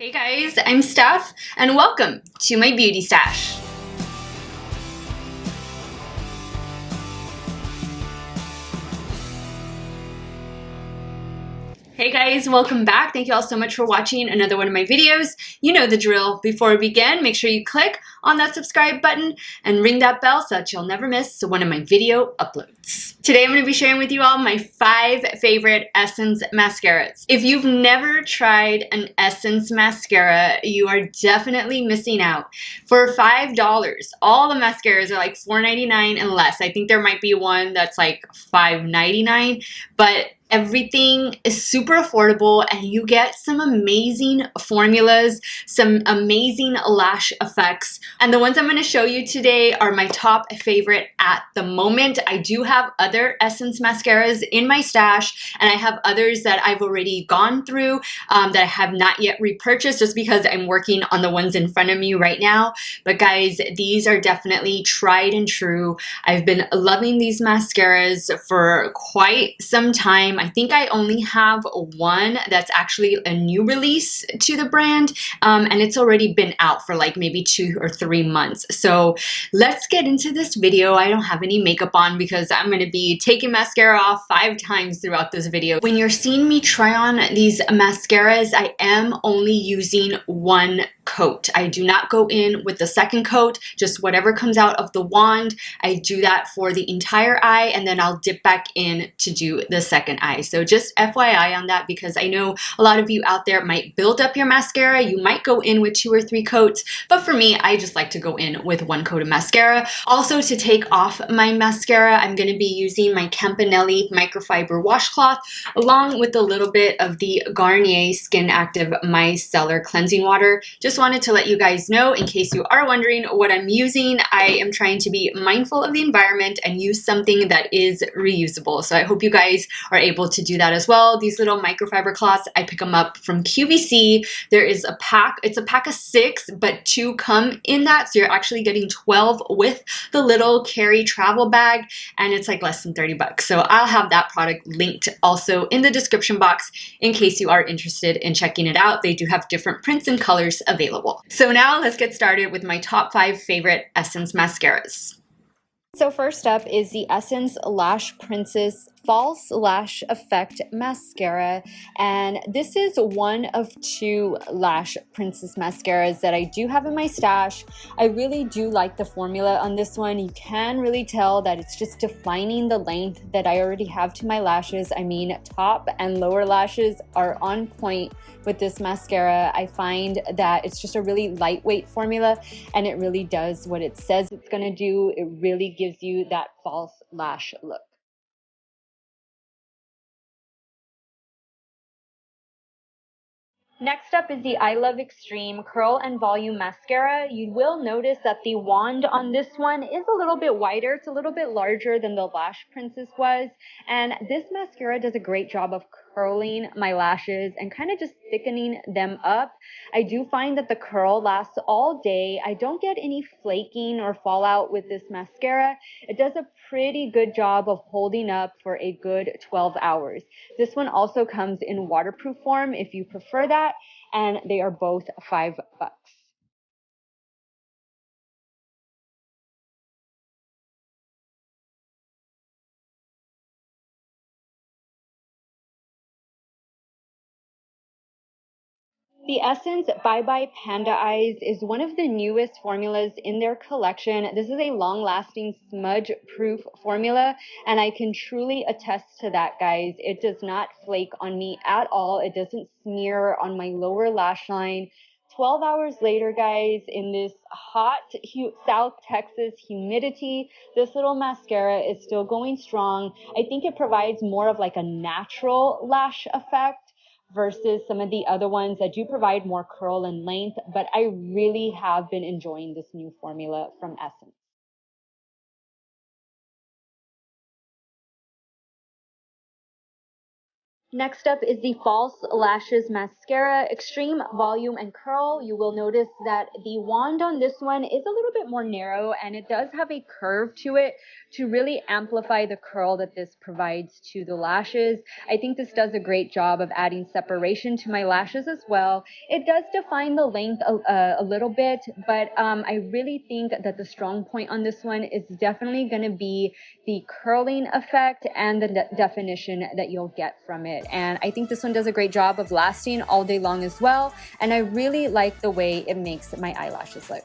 Hey guys, I'm Steff, and welcome to my beauty stash. Hey guys, welcome back. Thank you all so much for watching another one of my videos. You know the drill. Before we begin, make sure you click on that subscribe button and ring that bell so that you'll never miss one of my video uploads. Today I'm going to be sharing with you all my 5 favorite Essence mascaras. If you've never tried an Essence mascara, you are definitely missing out. For $5, all the mascaras are like $4.99 and less. I think there might be one that's like $5.99, but everything is super affordable and you get some amazing formulas, some amazing lash effects. And the ones I'm going to show you today are my top favorite at the moment. I do have other Essence mascaras in my stash, and I have others that I've already gone through that I have not yet repurchased just because I'm working on the ones in front of me right now. But guys, these are definitely tried and true. I've been loving these mascaras for quite some time. I think I only have one that's actually a new release to the brand, and it's already been out for like maybe 2 or 3 months. So let's get into this video. I don't have any makeup on because I'm going to be taking mascara off 5 times throughout this video. When you're seeing me try on these mascaras, I am only using one coat. I do not go in with the second coat, just whatever comes out of the wand. I do that for the entire eye, and then I'll dip back in to do the second eye. So just FYI on that, because I know a lot of you out there might build up your mascara. You might go in with 2 or 3 coats, but for me, I just like to go in with 1 coat of mascara. Also, to take off my mascara, I'm going to be using my Campanelli microfiber washcloth along with a little bit of the Garnier Skin Active Micellar Cleansing Water. Just wanted to let you guys know, in case you are wondering what I'm using, I am trying to be mindful of the environment and use something that is reusable. So I hope you guys are able to do that as well. These little microfiber cloths, I pick them up from QVC. There is a pack, it's a pack of 6, but 2 come in that. So you're actually getting 12 with the little carry travel bag, and it's like less than 30 bucks. So I'll have that product linked also in the description box in case you are interested in checking it out. They do have different prints and colors available. So now let's get started with my top 5 favorite Essence mascaras. So first up is the Essence Lash Princess False Lash Effect Mascara, and this is one of 2 Lash Princess mascaras that I do have in my stash. I really do like the formula on this one. You can really tell that it's just defining the length that I already have to my lashes. I mean, top and lower lashes are on point with this mascara. I find that it's just a really lightweight formula, and it really does what it says it's gonna do. It really gives you that false lash look. Next up is the I Love Extreme Curl and Volume Mascara. You will notice that the wand on this one is a little bit wider. It's a little bit larger than the Lash Princess was. And this mascara does a great job of curling my lashes and kind of just thickening them up. I do find that the curl lasts all day. I don't get any flaking or fallout with this mascara. It does a pretty good job of holding up for a good 12 hours. This one also comes in waterproof form if you prefer that, and they are both $5. The Essence Bye Panda Eyes is one of the newest formulas in their collection. This is a long-lasting smudge-proof formula, and I can truly attest to that, guys. It does not flake on me at all. It doesn't smear on my lower lash line. 12 hours later, guys, in this hot South Texas humidity, this little mascara is still going strong. I think it provides more of like a natural lash effect versus some of the other ones that do provide more curl and length, but I really have been enjoying this new formula from Essence. Next up is the False Lashes Mascara Extreme Volume and Curl. You will notice that the wand on this one is a little bit more narrow, and it does have a curve to it to really amplify the curl that this provides to the lashes. I think this does a great job of adding separation to my lashes as well. It does define the length a little bit, but I really think that the strong point on this one is definitely going to be the curling effect and the definition that you'll get from it. And I think this one does a great job of lasting all day long as well. And I really like the way it makes my eyelashes look.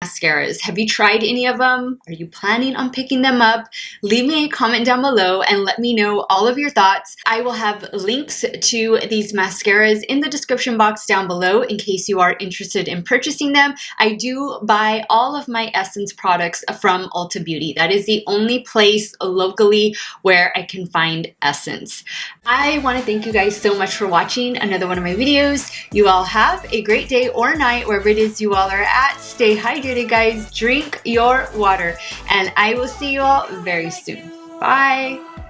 Mascaras. Have you tried any of them? Are you planning on picking them up? Leave me a comment down below and let me know all of your thoughts. I will have links to these mascaras in the description box down below in case you are interested in purchasing them. I do buy all of my Essence products from Ulta Beauty. That is the only place locally where I can find Essence. I want to thank you guys so much for watching another one of my videos. You all have a great day or night wherever it is you all are at. Stay hydrated, guys. Drink your water, and I will see you all very soon. Bye.